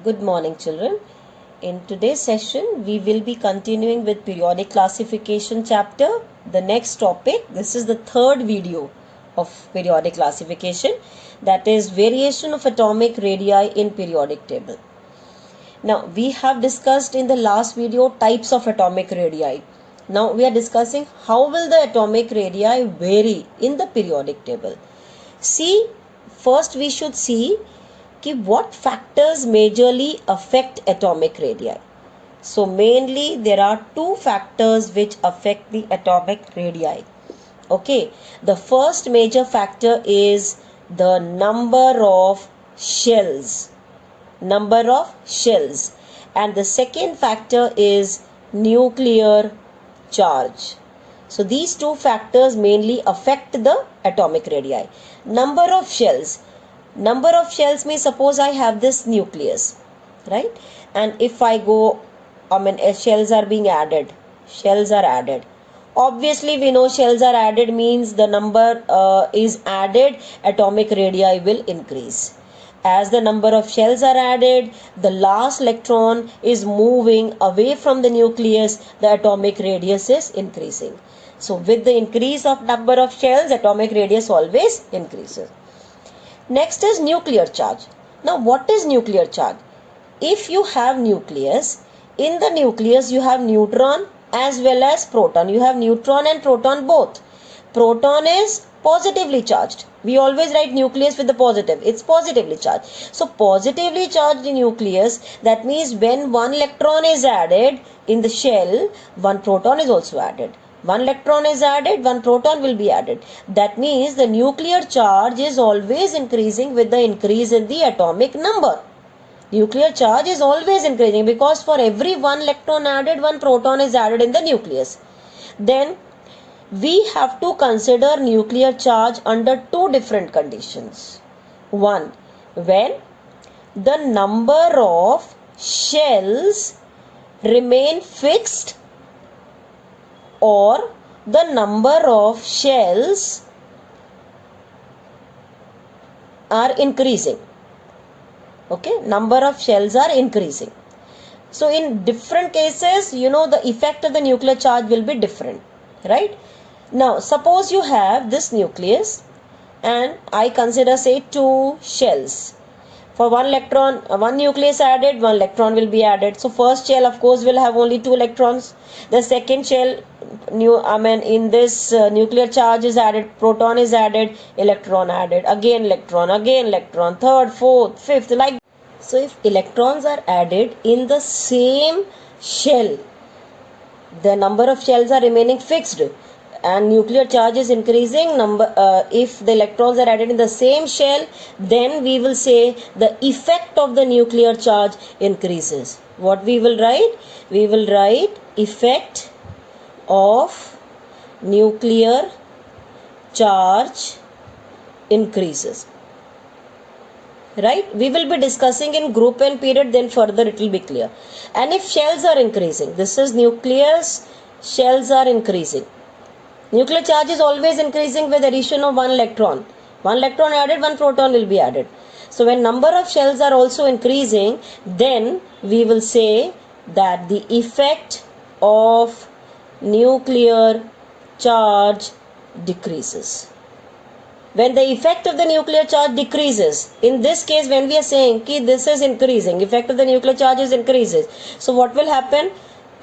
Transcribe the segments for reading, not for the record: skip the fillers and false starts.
Good morning, children. In today's session, we will be continuing with periodic classification chapter. The next topic, this is the third video of periodic classification, that is variation of atomic radii in periodic table. Now, we have discussed in the last video types of atomic radii. Now, we are discussing how will the atomic radii vary in the periodic table. First we should see what factors majorly affect atomic radii. So mainly there are two factors which affect the atomic radii. Okay, the first major factor is the number of shells. And the second factor is nuclear charge. So these two factors mainly affect the atomic radii. Number of shells means suppose I have this nucleus, right? And if I go, shells are added. Obviously, we know shells are added means the number is added, atomic radii will increase. As the number of shells are added, the last electron is moving away from the nucleus, the atomic radius is increasing. So with the increase of number of shells, atomic radius always increases. Next is nuclear charge. Now what is nuclear charge? If you have nucleus, in the nucleus you have neutron as well as proton. You have neutron and proton both. Proton is positively charged. We always write nucleus with the positive. It's positively charged. So positively charged nucleus, that means when one electron is added in the shell, one proton is also added. One electron is added, one proton will be added. That means the nuclear charge is always increasing with the increase in the atomic number. Nuclear charge is always increasing because for every one electron added, one proton is added in the nucleus. Then we have to consider nuclear charge under two different conditions. One, when the number of shells remain fixed or the number of shells are increasing. Okay, number of shells are increasing. So in different cases, the effect of the nuclear charge will be different, right? Now suppose you have this nucleus and I consider say two shells. For one electron, one nucleus added, one electron will be added. So first shell of course will have only two electrons. The second shell, in this nuclear charge is added, proton is added, electron added, again electron, third, fourth, fifth, like. So if electrons are added in the same shell, the number of shells are remaining fixed and nuclear charge is increasing. If the electrons are added in the same shell, then we will say the effect of the nuclear charge increases. What we will write? We will write effect of nuclear charge increases. Right? We will be discussing in group and period, then further it will be clear. And if shells are increasing, this is nucleus, shells are increasing. Nuclear charge is always increasing with addition of one electron. One electron added, one proton will be added. So when number of shells are also increasing, then we will say that the effect of nuclear charge decreases. When the effect of the nuclear charge decreases, in this case when we are saying this is increasing, effect of the nuclear charge is increases. So what will happen?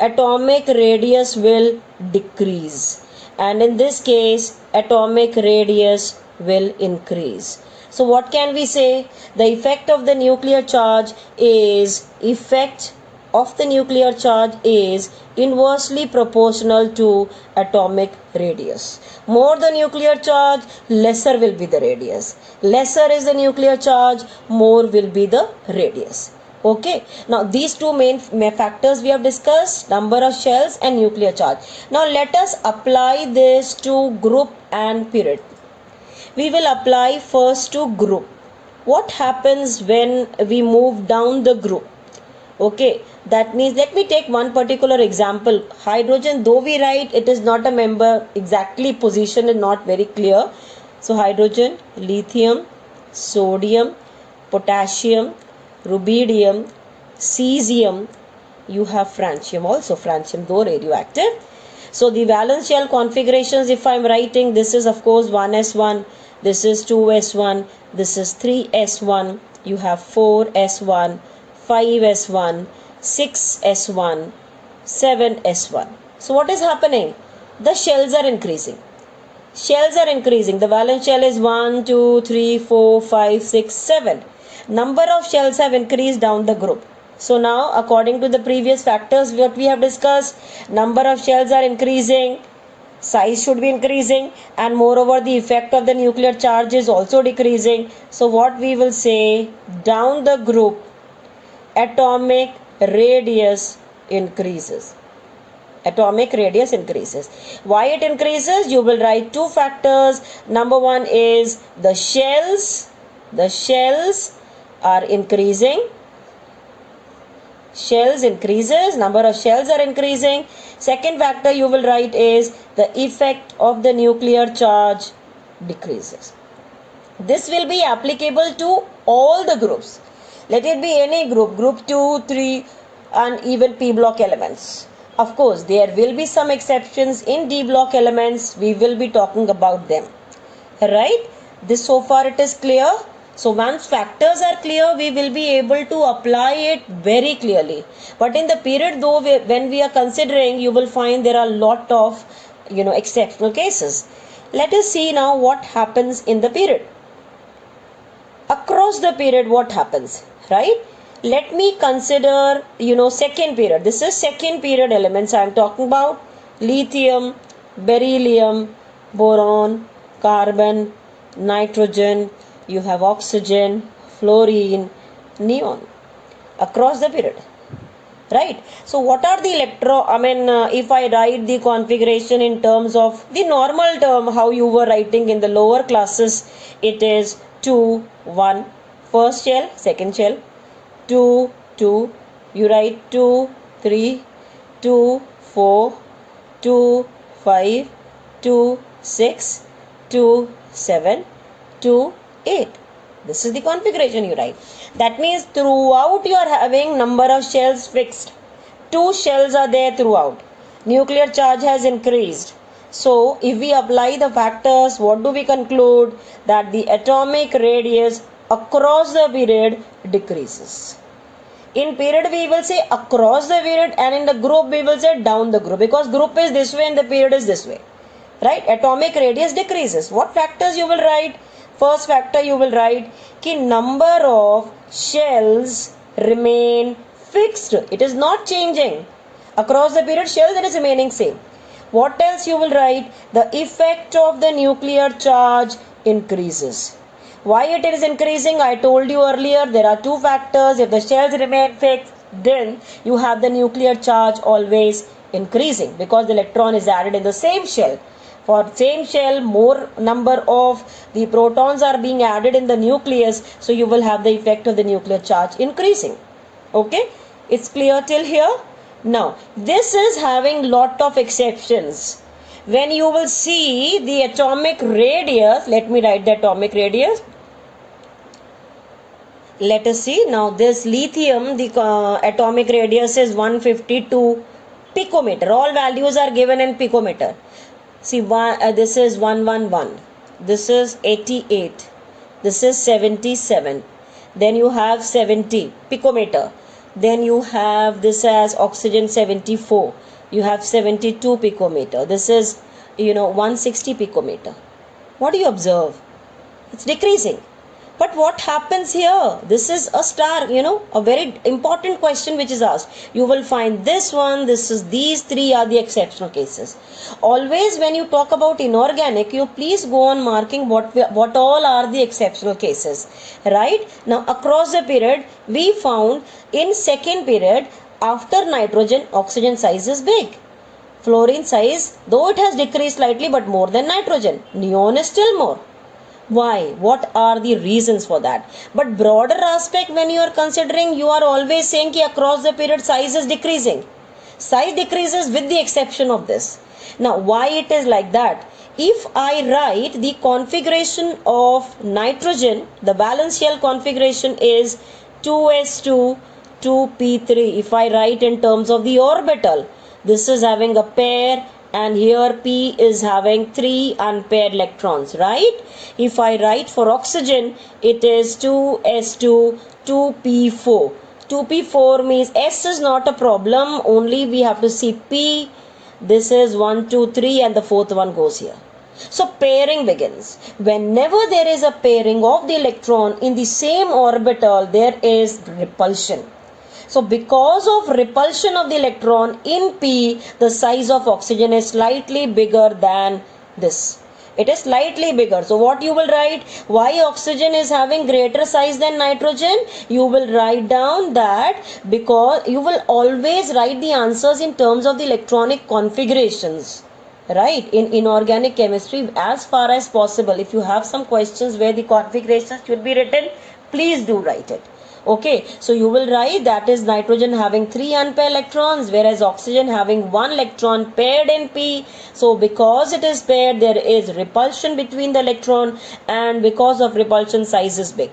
Atomic radius will decrease. And in this case, atomic radius will increase. So what can we say? The effect of the nuclear charge is inversely proportional to atomic radius. More the nuclear charge, lesser will be the radius. Lesser is the nuclear charge, more will be the radius. Okay, now these two main factors we have discussed, number of shells and nuclear charge. Now let us apply this to group and period. We will apply first to group. What happens when we move down the group? Okay, that means let me take one particular example. Hydrogen, though we write it is not a member, exactly position is not very clear. So hydrogen, lithium, sodium, potassium, rubidium, cesium, you have francium also, francium though radioactive. So the valence shell configurations, if I am writing, this is of course 1s1, this is 2s1, this is 3s1, you have 4s1, 5s1, 6s1, 7s1. So what is happening? The shells are increasing. Shells are increasing. The valence shell is 1, 2, 3, 4, 5, 6, 7. Number of shells have increased down the group. So now, according to the previous factors what we have discussed, number of shells are increasing, size should be increasing, and moreover the effect of the nuclear charge is also decreasing. So what we will say, down the group, atomic radius increases. Atomic radius increases. Why it increases? You will write two factors. Number one is the shells. The shells are increasing. Shells increases. Number of shells are increasing. Second factor you will write is the effect of the nuclear charge decreases. This will be applicable to all the groups. Let it be any group, group 2, 3 and even p block elements. Of course, there will be some exceptions in D block elements. We will be talking about them. Right? This so far it is clear. So once factors are clear, we will be able to apply it very clearly. But in the period though, when we are considering, you will find there are a lot of exceptional cases. Let us see now what happens in the period. Across the period, what happens? Right? Let me consider, second period. This is second period elements I am talking about. Lithium, beryllium, boron, carbon, nitrogen, you have oxygen, fluorine, neon. Across the period. Right? So what are the if I write the configuration in terms of the normal term, how you were writing in the lower classes, it is 2, 1, first shell, second shell, 2, 2, you write 2, 3, 2, 4, 2, 5, 2, 6, 2, 7, 2, 8. This is the configuration you write. That means throughout you are having number of shells fixed. 2 shells are there throughout. Nuclear charge has increased. So if we apply the factors, what do we conclude? That the atomic radius across the period decreases. In period we will say across the period, and in the group we will say down the group, because group is this way and the period is this way. Right? Atomic radius decreases. What factors you will write? First factor you will write कि number of shells remain fixed. It is not changing. Across the period shells it is remaining same. What else you will write? The effect of the nuclear charge increases. Why it is increasing? I told you earlier, there are two factors. If the shells remain fixed, then you have the nuclear charge always increasing, because the electron is added in the same shell. For same shell, more number of the protons are being added in the nucleus, so you will have the effect of the nuclear charge increasing. Okay, it's clear till here? Now, this is having lot of exceptions. When you will see the atomic radius, let me write the atomic radius. Let us see. Now this lithium, the atomic radius is 152 picometer. All values are given in picometer. See, this is 111. This is 88. This is 77. Then you have 70 picometer. Then you have this as oxygen 74. You have 72 picometer. This is 160 picometer. What do you observe? It's decreasing. But what happens here? This is a star, a very important question which is asked. You will find this one, these three are the exceptional cases. Always when you talk about inorganic, you please go on marking what all are the exceptional cases. Right? Now across the period, we found in second period, after nitrogen, oxygen size is big. Fluorine size, though it has decreased slightly, but more than nitrogen. Neon is still more. Why? What are the reasons for that? But broader aspect, when you are considering, you are always saying that across the period size is decreasing. Size decreases with the exception of this. Now, why it is like that? If I write the configuration of nitrogen, the valence shell configuration is 2s2, 2p3. If I write in terms of the orbital, this is having a pair and here p is having 3 unpaired electrons, right? If I write for oxygen, it is 2s2 2p4. 2p4 means s is not a problem, only we have to see p. This is 1 2 3 and the fourth one goes here. So pairing begins. Whenever there is a pairing of the electron in the same orbital, there is repulsion. So because of repulsion of the electron in p, the size of oxygen is slightly bigger than this. It is slightly bigger. So what you will write? Why oxygen is having greater size than nitrogen? You will write down that because you will always write the answers in terms of the electronic configurations. Right, in inorganic chemistry, as far as possible, if you have some questions where the configurations should be written, please do write it. Okay, so you will write that is nitrogen having 3 unpaired electrons, whereas oxygen having 1 electron paired in p. So because it is paired, there is repulsion between the electron, and because of repulsion, size is big.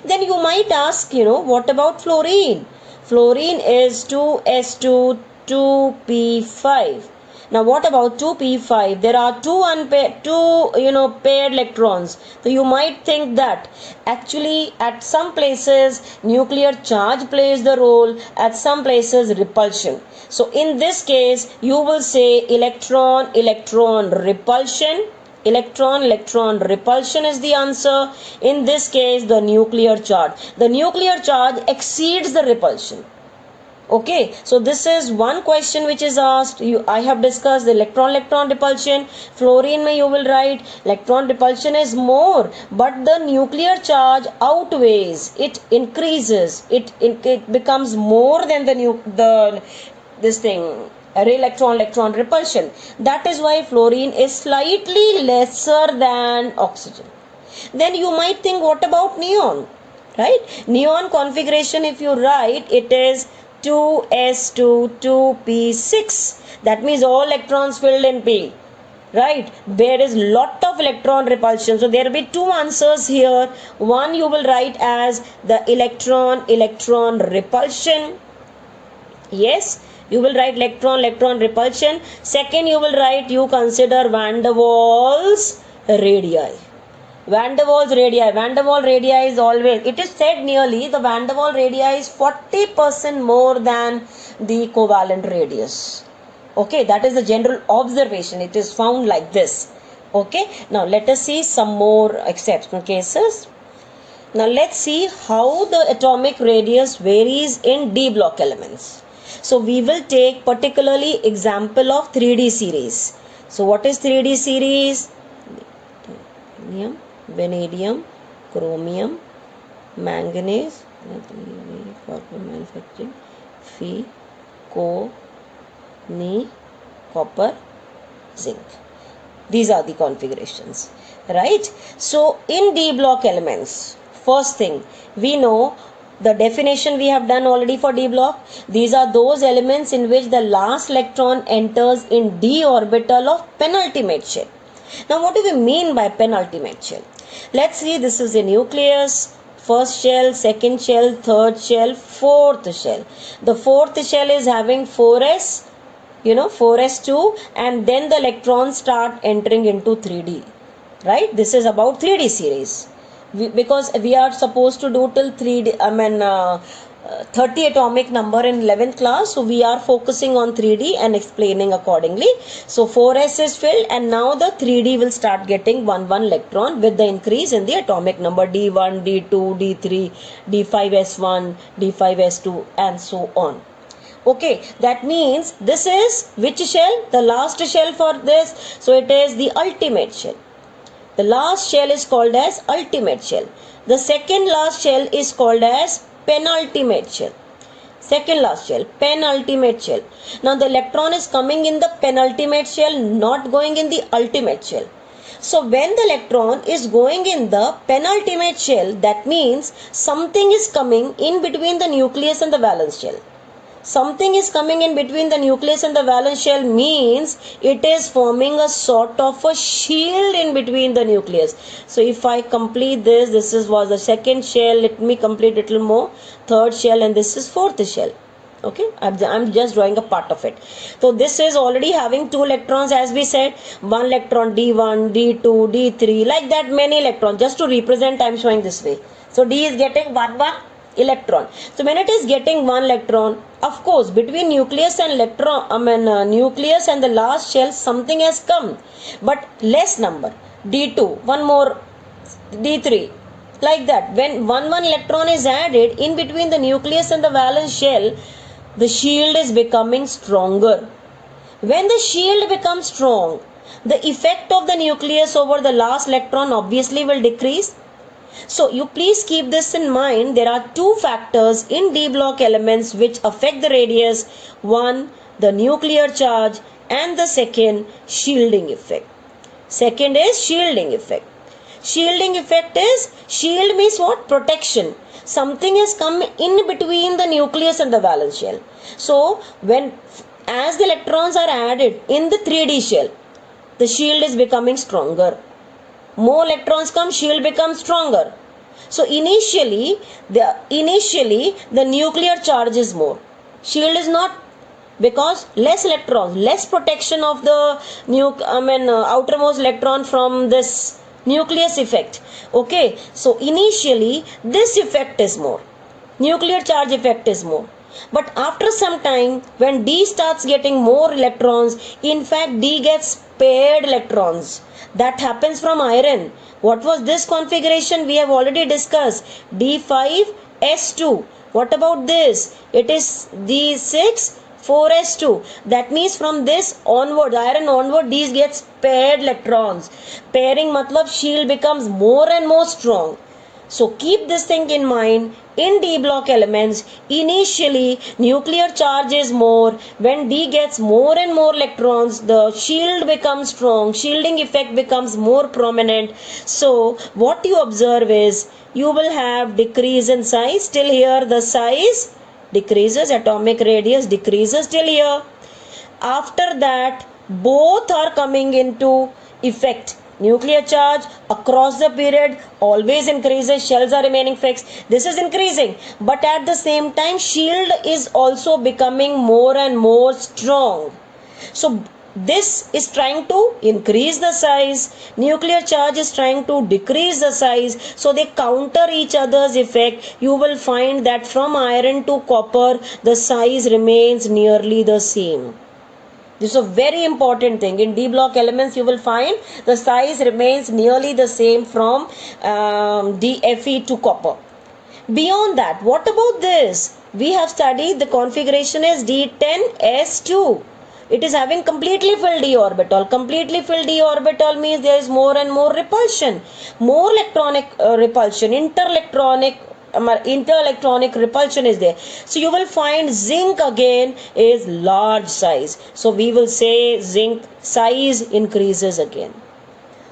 Then you might ask, what about fluorine? Fluorine is 2s2 2p5. Now what about 2p5? There are paired electrons. So you might think that actually at some places nuclear charge plays the role, at some places repulsion. So in this case you will say electron repulsion. Electron repulsion is the answer. In this case the nuclear charge. The nuclear charge exceeds the repulsion. Okay, so this is one question which is asked. I have discussed the electron repulsion. Fluorine mein you will write electron repulsion is more, but the nuclear charge outweighs. It increases. It becomes more than electron repulsion. That is why fluorine is slightly lesser than oxygen. Then you might think, what about neon? Right? Neon configuration, if you write, it is 2s2 2p6. That means all electrons filled in p. Right? There is lot of electron repulsion. So there will be two answers here. One you will write as the electron repulsion. Yes, you will write electron repulsion. Second you will write, you consider van der Waals radii. Van der Waals radii is always, it is said nearly the van der Waals radii is 40% more than the covalent radius. Okay, that is the general observation. It is found like this. Okay, now let us see some more exceptional cases. Now let's see how the atomic radius varies in D block elements. So we will take particularly example of 3D series. So what is 3D series? Vanadium, chromium, manganese, copper manufacturing, Fe, Co, Ni, copper, zinc. These are the configurations, right? So in D block elements, first thing we know the definition we have done already for D block. These are those elements in which the last electron enters in D orbital of penultimate shell. Now what do we mean by penultimate shell? Let's see, this is a nucleus, first shell, second shell, third shell, fourth shell. The fourth shell is having 4s, 4s2, and then the electrons start entering into 3D, right? This is about 3D series. Because we are supposed to do till 30 atomic number in 11th class, so we are focusing on 3D and explaining accordingly. So 4s is filled and now the 3D will start getting 1 electron with the increase in the atomic number D1, D2, D3, D5s1, D5s2 and so on. Okay, that means this is which shell? The last shell for this. So it is the ultimate shell. The last shell is called as ultimate shell. The second last shell is called as penultimate shell. Second last shell, penultimate shell. Now the electron is coming in the penultimate shell, not going in the ultimate shell. So when the electron is going in the penultimate shell, that means something is coming in between the nucleus and the valence shell. something is coming in between the nucleus and the valence shell means it is forming a sort of a shield in between the nucleus. So if I complete this, was the second shell, let me complete a little more, third shell, and this is fourth shell. Okay, I'm just drawing a part of it. So this is already having 2 electrons, as we said, 1 electron, d1, d2, d3, like that, many electrons. Just to represent, I'm showing this way. So d is getting 1 electron. So when it is getting 1 electron, of course between nucleus and nucleus and the last shell something has come, but less number, d2, one more, d3, like that. When one electron is added in between the nucleus and the valence shell, the shield is becoming stronger. When the shield becomes strong, the effect of the nucleus over the last electron obviously will decrease. So you please keep this in mind. There are 2 factors in d block elements which affect the radius. One, the nuclear charge, and the second, shielding effect. Second is shielding effect. Shielding effect is, shield means what? Protection. Something has come in between the nucleus and the valence shell. So as the electrons are added in the 3D shell, the shield is becoming stronger. More electrons come, shield becomes stronger. So initially the nuclear charge is more. Shield is not, because less electrons, less protection of the outermost electron from this nucleus effect. Okay, so initially this effect is more, nuclear charge effect is more. But after some time, when d starts getting more electrons, in fact d gets paired electrons. That happens from iron. What was this configuration? We have already discussed. D5s2. What about this? It is D6 4s2. That means from this onward, iron onward, these gets paired electrons. Pairing matlab shield becomes more and more strong. So keep this thing in mind. In d block elements, initially nuclear charge is more. When d gets more and more electrons, the shield becomes strong. Shielding effect becomes more prominent. So what you observe is, you will have decrease in size. Till here the size decreases, atomic radius decreases till here. After that, both are coming into effect. Nuclear charge across the period always increases, shells are remaining fixed. This is increasing, but at the same time shield is also becoming more and more strong. So this is trying to increase the size, nuclear charge is trying to decrease the size, so they counter each other's effect. You will find that from iron to copper the size remains nearly the same. This is a very important thing. In d block elements you will find the size remains nearly the same from DFe to copper. Beyond that, what about this? We have studied the configuration is D10s2. It is having completely filled d orbital. Completely filled d orbital means there is more and more repulsion. More electronic repulsion, interelectronic repulsion is there. So you will find zinc again is large size. So we will say zinc size increases again.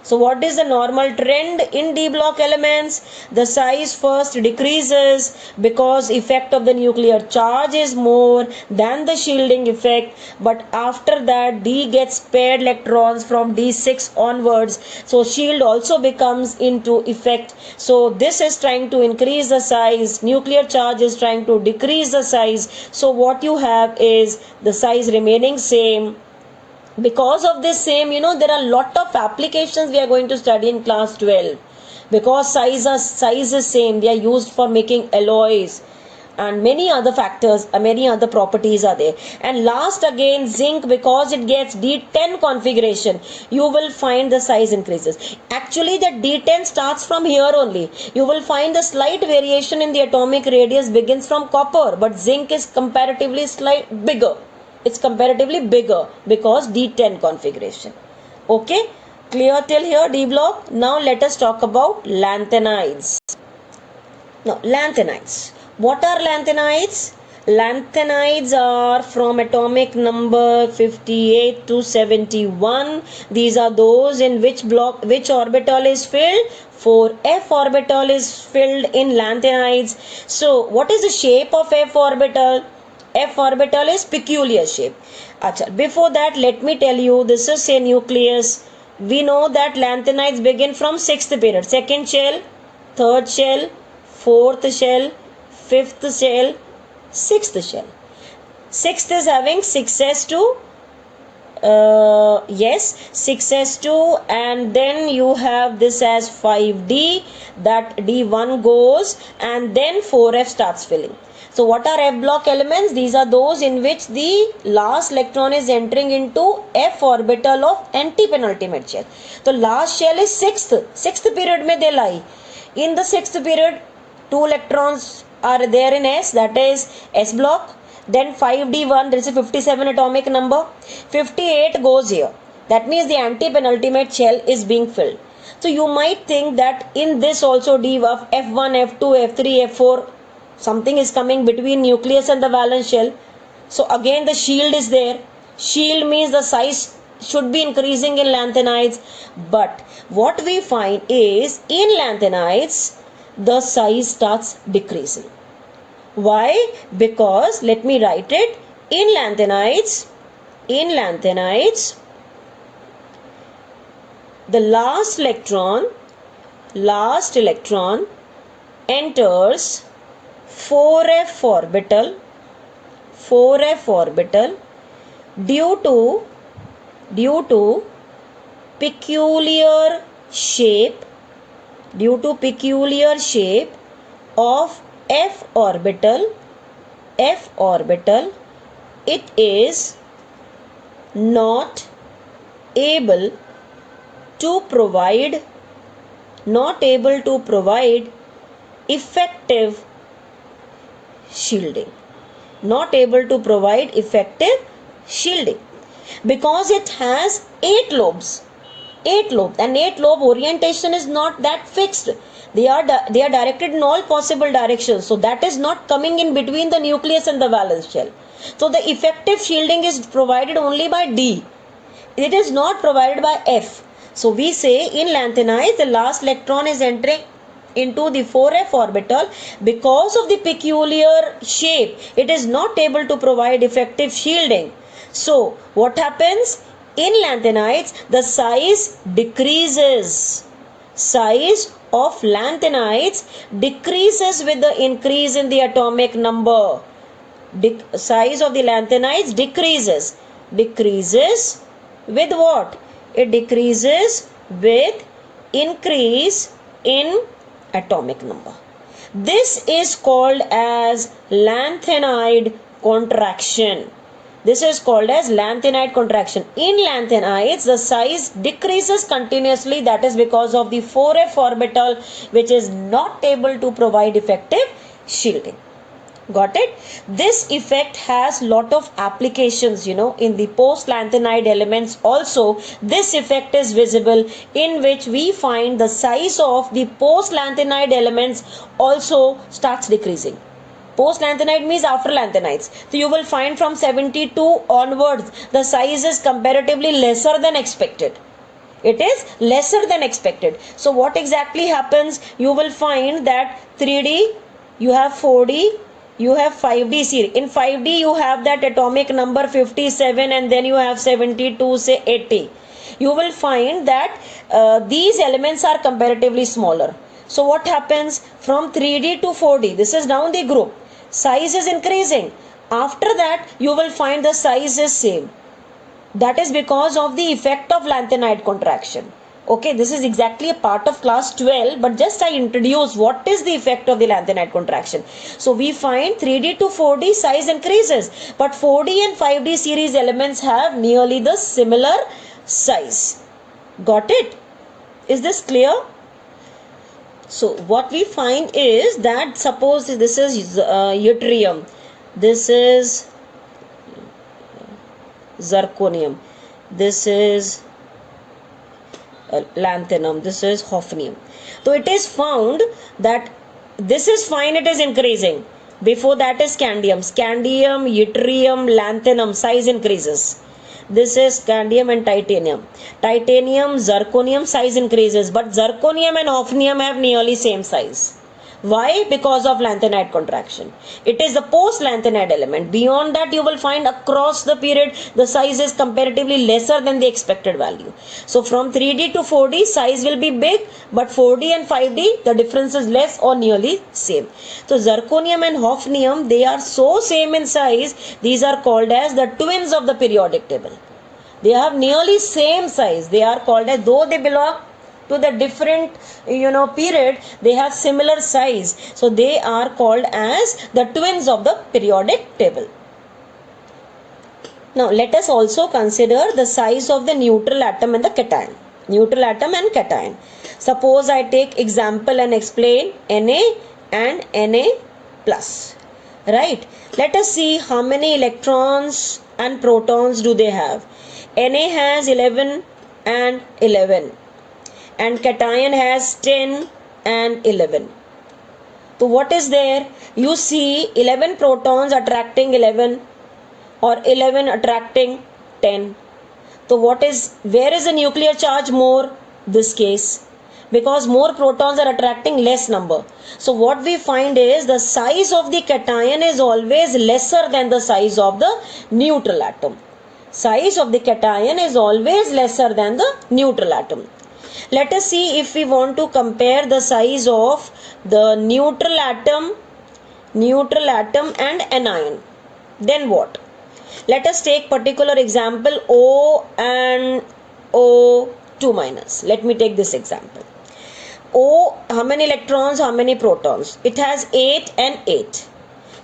So what is the normal trend in d block elements? The size first decreases because effect of the nuclear charge is more than the shielding effect, but after that d gets paired electrons from d6 onwards, so shield also becomes into effect. So this is trying to increase the size, nuclear charge is trying to decrease the size. So what you have is the size remaining same. Because of this same, there are a lot of applications we are going to study in class 12. Because size is same, they are used for making alloys and many other factors, many other properties are there. And last again, zinc, because it gets D10 configuration, you will find the size increases. Actually the D10 starts from here only. You will find the slight variation in the atomic radius begins from copper, but zinc is comparatively bigger. It's comparatively bigger because D10 configuration. Okay, clear till here D block? Now let us talk about lanthanides. Now lanthanides. What are lanthanides? Lanthanides are from atomic number 58 to 71. These are those in which orbital is filled? 4f orbital is filled in lanthanides. So what is the shape of f orbital? f orbital is peculiar shape. Acha, before that let me tell you, this is a nucleus. We know that lanthanides begin from sixth period, second shell, third shell, fourth shell, fifth shell, sixth shell. Sixth is having 6s2, yes, 6s2, and then you have this as 5d, that d1 goes, and then 4f starts filling. So what are f block elements? These are those in which the last electron is entering into f orbital of anti-penultimate shell. So last shell is sixth period mein they lie. In the sixth period, 2 electrons are there in s, that is s block. Then 5d1, there is a 57 atomic number. 58 goes here. That means the anti-penultimate shell is being filled. So you might think that in this also d of f1, f2, f3, f4, something is coming between nucleus and the valence shell. So again the shield is there. Shield means the size should be increasing in lanthanides. But what we find is in lanthanides, the size starts decreasing. Why? Because, let me write it, in lanthanides, the last electron enters 4f orbital due to peculiar shape of f orbital, it is not able to provide effective shielding. Because it has 8 lobes, and 8 lobe orientation is not that fixed. They are directed in all possible directions. So that is not coming in between the nucleus and the valence shell. So the effective shielding is provided only by D. It is not provided by F. So we say in lanthanides, the last electron is entering into the 4f orbital. Because of the peculiar shape, it is not able to provide effective shielding. So what happens? In lanthanides, the size decreases. Size of lanthanides decreases with the increase in the atomic number. Size of the lanthanides decreases with what? It decreases with increase in atomic number. This is called as lanthanide contraction. In lanthanides, the size decreases continuously. That is because of the 4f orbital, which is not able to provide effective shielding. Got it? This effect has lot of applications, in the post-lanthanide elements also. This effect is visible, in which we find the size of the post-lanthanide elements also starts decreasing. Post-lanthanide means after lanthanides. So you will find from 72 onwards, the size is comparatively lesser than expected. It is lesser than expected. So what exactly happens? You will find that 3D, you have 4D, you have 5D series. In 5D, you have that atomic number 57, and then you have 72, say 80. You will find that these elements are comparatively smaller. So what happens? From 3D to 4D, this is down the group. Size is increasing. After that, you will find the size is same. That is because of the effect of lanthanide contraction. Okay, this is exactly a part of class 12, but just I introduce what is the effect of the lanthanide contraction. So we find 3D to 4D size increases, but 4D and 5D series elements have nearly the similar size. Got it? Is this clear? So what we find is that, suppose this is yttrium, this is zirconium, this is lanthanum, this is hafnium. So it is found that this is fine, it is increasing. Before that is scandium, yttrium, lanthanum, size increases. This is scandium and titanium. Titanium, zirconium, size increases, but zirconium and hafnium have nearly same size. Why? Because of lanthanide contraction. It is the post lanthanide element. Beyond that, you will find across the period the size is comparatively lesser than the expected value. So from 3D to 4D, size will be big, but 4D and 5D, the difference is less or nearly same. So zirconium and hafnium, they are so same in size. These are called as the twins of the periodic table. They have nearly same size. They are called as, though they belong to the different period, they have similar size, so they are called as the twins of the periodic table. Now let us also consider the size of the neutral atom and the cation. Neutral atom and cation. Suppose I take example and explain Na and Na plus, right? Let us see how many electrons and protons do they have. Na has 11 and 11. And cation has 10 and 11. So what is there? You see 11 protons attracting 11 or 11 attracting 10. So where is the nuclear charge more? This case. Because more protons are attracting less number. So what we find is the size of the cation is always lesser than the size of the neutral atom. Size of the cation is always lesser than the neutral atom. Let us see if we want to compare the size of the neutral atom and anion. Then what? Let us take particular example O and O2 minus. Let me take this example. O, how many electrons, how many protons? It has 8 and 8.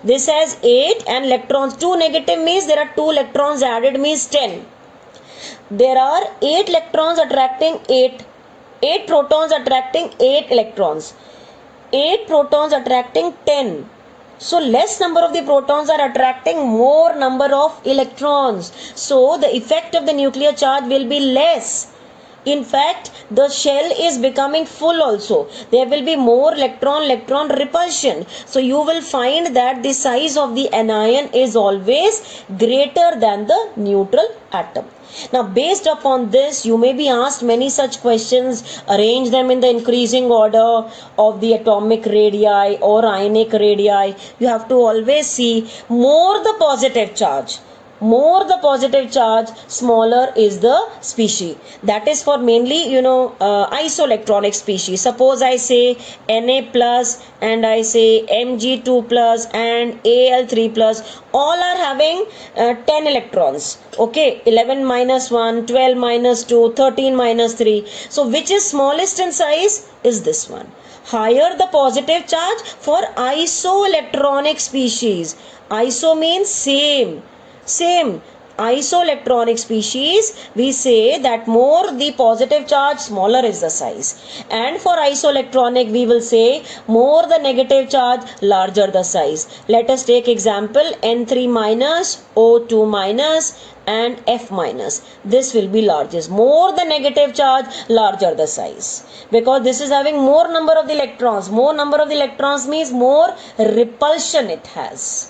This has 8 and electrons. 2 negative means there are 2 electrons added means 10. There are 8 electrons attracting 8 protons attracting 8 electrons. 8 protons attracting 10. So less number of the protons are attracting more number of electrons. So the effect of the nuclear charge will be less. In fact, the shell is becoming full also. There will be more electron repulsion. So you will find that the size of the anion is always greater than the neutral atom. Now based upon this, you may be asked many such questions. Arrange them in the increasing order of the atomic radii or ionic radii. You have to always see more the positive charge. More the positive charge, smaller is the species. That is for mainly isoelectronic species. Suppose I say Na plus and I say Mg2 plus and Al3 plus, all are having 10 electrons. Okay, 11 minus 1, 12 minus 2, 13 minus 3. So which is smallest in size is this one. Higher the positive charge for isoelectronic species. Iso means same. Isoelectronic species, we say that more the positive charge, smaller is the size. And for isoelectronic, we will say more the negative charge, larger the size. Let us take example N3 minus, O2 minus and F minus. This will be largest. More the negative charge, larger the size. Because this is having more number of the electrons. More number of the electrons means more repulsion it has.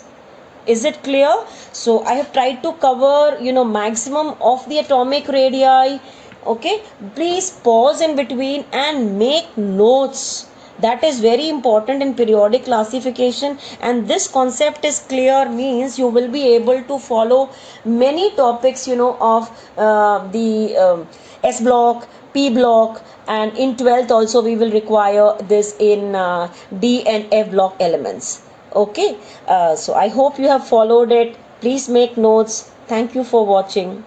Is it clear? So I have tried to cover maximum of the atomic radii. Okay, please pause in between and make notes. That is very important in periodic classification, and this concept is clear means you will be able to follow many topics of the S block, P block, and in 12th also we will require this in D and F block elements. Okay, so I hope you have followed it. Please make notes. Thank you for watching.